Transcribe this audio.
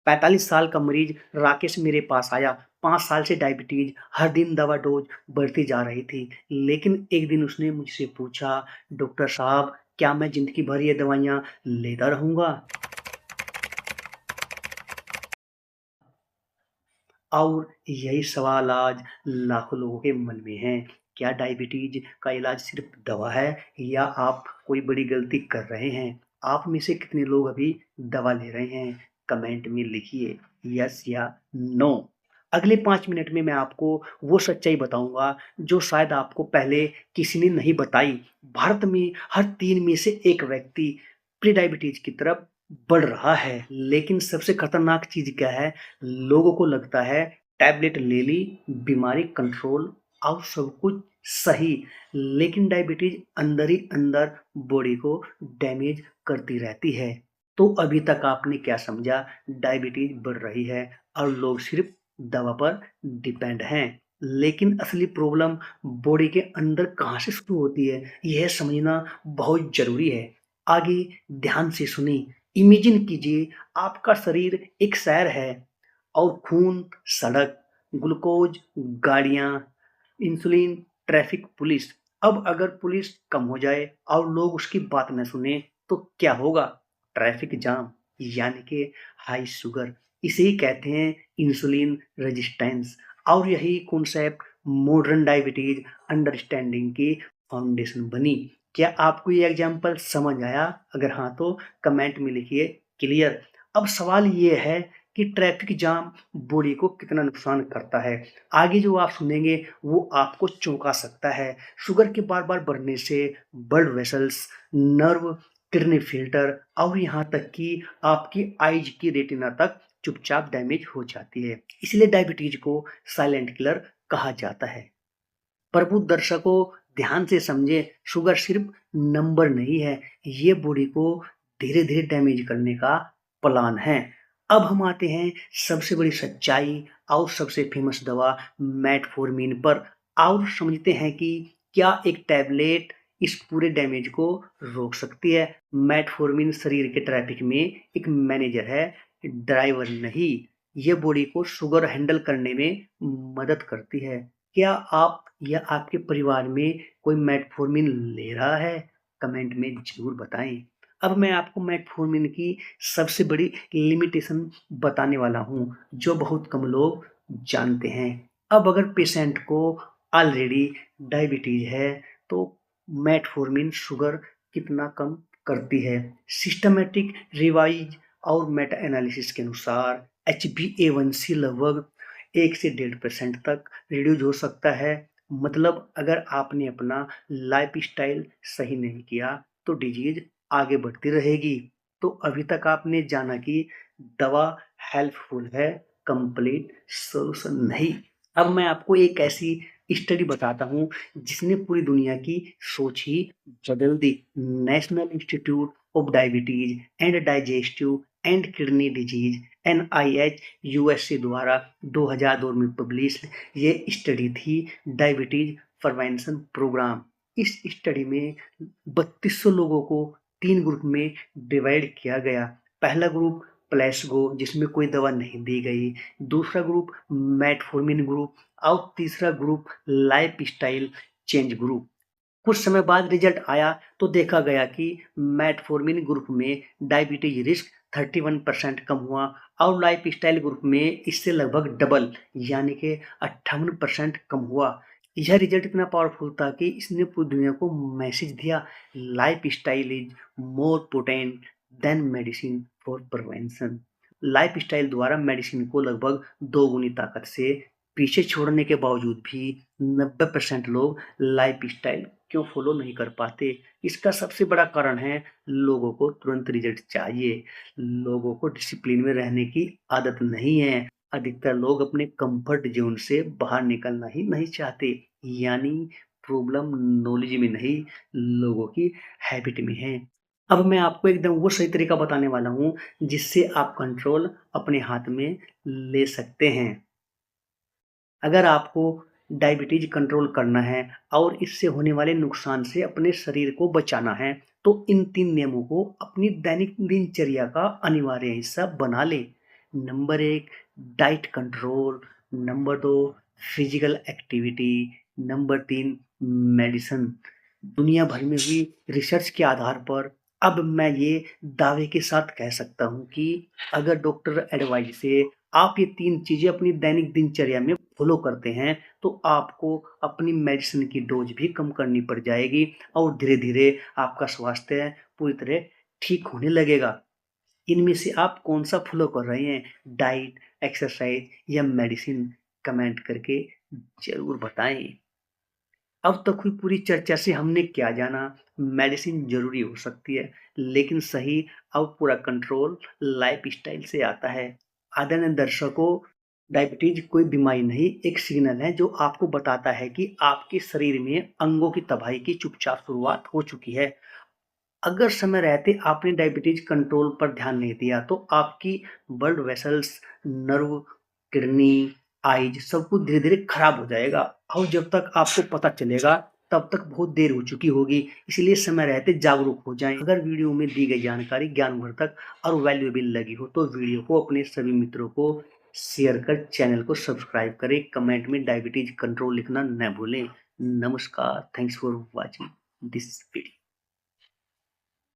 45 साल का मरीज राकेश मेरे पास आया। 5 साल से डायबिटीज, हर दिन दवा डोज बढ़ती जा रही थी। लेकिन एक दिन उसने मुझसे पूछा, डॉक्टर साहब, क्या मैं जिंदगी भर ये दवाइयाँ लेता रहूँगा? और यही सवाल आज लाखों लोगों के मन में है। क्या डायबिटीज का इलाज सिर्फ दवा है या आप कोई बड़ी गलती कर रहे हैं? आप में से कितने लोग अभी दवा ले रहे हैं? कमेंट में लिखिए यस या नो। अगले 5 मिनट में मैं आपको वो सच्चाई बताऊंगा जो शायद आपको पहले किसी ने नहीं बताई। भारत में हर 3 में से एक व्यक्ति प्री डायबिटीज की तरफ बढ़ रहा है। लेकिन सबसे खतरनाक चीज क्या है? लोगों को लगता है टैबलेट ले ली, बीमारी कंट्रोल और सब कुछ सही। लेकिन डायबिटीज अंदर ही अंदर बॉडी को डैमेज करती रहती है। तो अभी तक आपने क्या समझा? डायबिटीज बढ़ रही है और लोग सिर्फ दवा पर डिपेंड हैं। लेकिन असली प्रॉब्लम बॉडी के अंदर कहाँ से शुरू होती है, यह समझना बहुत जरूरी है। आगे ध्यान से सुनिए। इमेजिन कीजिए, आपका शरीर एक शहर है और खून सड़क, ग्लूकोज गाड़ियां, इंसुलिन ट्रैफिक, पुलिस। अब अगर पुलिस कम हो जाए और लोग उसकी बात न सुने तो क्या होगा? ट्रैफिक जाम, यानी कि हाई शुगर। इसे ही कहते हैं इंसुलिन रेजिस्टेंस। और यही कॉन्सेप्ट मॉडर्न डायबिटीज अंडरस्टैंडिंग की फाउंडेशन बनी। क्या आपको ये एग्जाम्पल समझ आया? अगर हाँ तो कमेंट में लिखिए क्लियर। अब सवाल ये है कि ट्रैफिक जाम बॉडी को कितना नुकसान करता है। आगे जो आप सुनेंगे वो आपको चौंका सकता है। शुगर के बार बार बढ़ने से blood vessels, nerve, kidney filter और यहाँ तक कि आपकी आईज की रेटिना तक चुपचाप डैमेज हो जाती है। इसलिए डायबिटीज को साइलेंट किलर कहा जाता है। प्रभु दर्शकों, ध्यान से समझे, शुगर सिर्फ नंबर नहीं है, ये बॉडी को धीरे धीरे डैमेज करने का प्लान है। अब हम आते हैं सबसे बड़ी सच्चाई और सबसे फेमस दवा मेटफॉर्मिन पर, और समझते हैं कि क्या एक टैबलेट इस पूरे डैमेज को रोक सकती है। मेटफॉर्मिन शरीर के ट्रैफिक में एक मैनेजर है, ड्राइवर नहीं। ये बॉडी को शुगर हैंडल करने में मदद करती है। क्या आप या आपके परिवार में कोई मेटफॉर्मिन ले रहा है? कमेंट में जरूर बताएं। अब मैं आपको मेटफॉर्मिन की सबसे बड़ी लिमिटेशन बताने वाला हूं जो बहुत कम लोग जानते हैं। अब अगर पेशेंट को ऑलरेडी डायबिटीज है तो मेटफॉर्मिन शुगर कितना कम करती है? सिस्टमेटिक रिवाइज और मेटा एनालिसिस के अनुसार HbA1c लगभग 1 से 1.5% तक रिड्यूस हो सकता है। मतलब अगर आपने अपना लाइफ स्टाइल सही नहीं किया तो डिजीज आगे बढ़ती रहेगी। तो अभी तक आपने जाना कि दवा हेल्पफुल है, कंप्लीट सॉल्यूशन नहीं। अब मैं आपको एक ऐसी स्टडी बताता हूँ जिसने पूरी दुनिया की सोच ही बदल दी। National institute of diabetes and digestive and kidney disease NIH USA द्वारा 2002 में पब्लिश ये स्टडी थी, डायबिटीज प्रिवेंशन प्रोग्राम। इस स्टडी में 3200 लोगों को 3 ग्रुप में डिवाइड किया गया। पहला ग्रुप प्लेसबो, जिसमें कोई दवा नहीं दी गई। दूसरा ग्रुप मेटफॉर्मिन ग्रुप और तीसरा group life style change group. कुछ समय बाद रिजल्ट आया तो देखा गया कि मेटफॉर्मिन ग्रुप में डायबिटीज रिस्क 31% कम हुआ और लाइफ स्टाइल ग्रुप में इससे लगभग डबल, यानी कि 58% कम हुआ। यह रिजल्ट इतना पावरफुल था कि इसने पूरी दुनिया को मैसेज दिया, life style is more potent then medicine for prevention. Life style द्वारा मेडिसिन को लगभग 2 गुनी ताकत से पीछे छोड़ने के बावजूद भी 90% लोग लाइफ स्टाइल क्यों फॉलो नहीं कर पाते? इसका सबसे बड़ा कारण है लोगों को तुरंत रिजल्ट चाहिए। लोगों को डिसिप्लिन में रहने की आदत नहीं है। अधिकतर लोग अपने कंफर्ट जोन से बाहर निकलना ही नहीं चाहते। यानी प्रॉब्लम नॉलेज में नहीं, लोगों की हैबिट में है। अब मैं आपको एकदम वो सही तरीका बताने वाला हूँ जिससे आप कंट्रोल अपने हाथ में ले सकते हैं। अगर आपको डायबिटीज कंट्रोल करना है और इससे होने वाले नुकसान से अपने शरीर को बचाना है तो इन 3 नियमों को अपनी दैनिक दिनचर्या का अनिवार्य हिस्सा बना ले। Number 1 diet control, number 2 physical activity, number 3 medicine. दुनिया भर में हुई रिसर्च के आधार पर अब मैं ये दावे के साथ कह सकता हूँ कि अगर डॉक्टर एडवाइस से आप ये 3 चीज़ें अपनी दैनिक दिनचर्या में फॉलो करते हैं, तो आपको अपनी मेडिसिन की डोज़ भी कम करनी पड़ जाएगी और धीरे-धीरे आपका स्वास्थ्य पूरी तरह ठीक होने लगेगा। इनमें से आप कौन-सा फ़ॉलो कर रहे हैं? डाइट, एक्सरसाइज़ या मेडिसिन? कमेंट करके ज़रूर बताएँ। अब तक हुई पूरी चर्चा से हमने क्या जाना? मेडिसिन ज़रूरी हो सकती है, लेकिन सही और पूरा कंट्रोल लाइफ़स्टाइल से आता है। आदरणीय दर्शकों, डायबिटीज़ कोई बीमारी नहीं, एक सिग्नल है जो आपको बताता है कि आपके शरीर में अंगों की तबाही की चुपचाप शुरुआत हो चुकी है। अगर समय रहते आपने डायबिटीज कंट्रोल पर ध्यान नहीं दिया तो आपकी blood vessels, nerve, kidney, eyes सब कुछ धीरे धीरे खराब हो जाएगा और जब तक आपको पता चलेगा तब तक बहुत देर हो चुकी होगी। इसलिए समय रहते जागरूक हो जाएं। अगर वीडियो में दी गई जानकारी ज्ञानवर्धक और वैल्यूएबल लगी हो तो वीडियो को अपने सभी मित्रों को शेयर कर चैनल को सब्सक्राइब करें। कमेंट में डायबिटीज कंट्रोल लिखना न भूलें। नमस्कार, thanks for watching this video.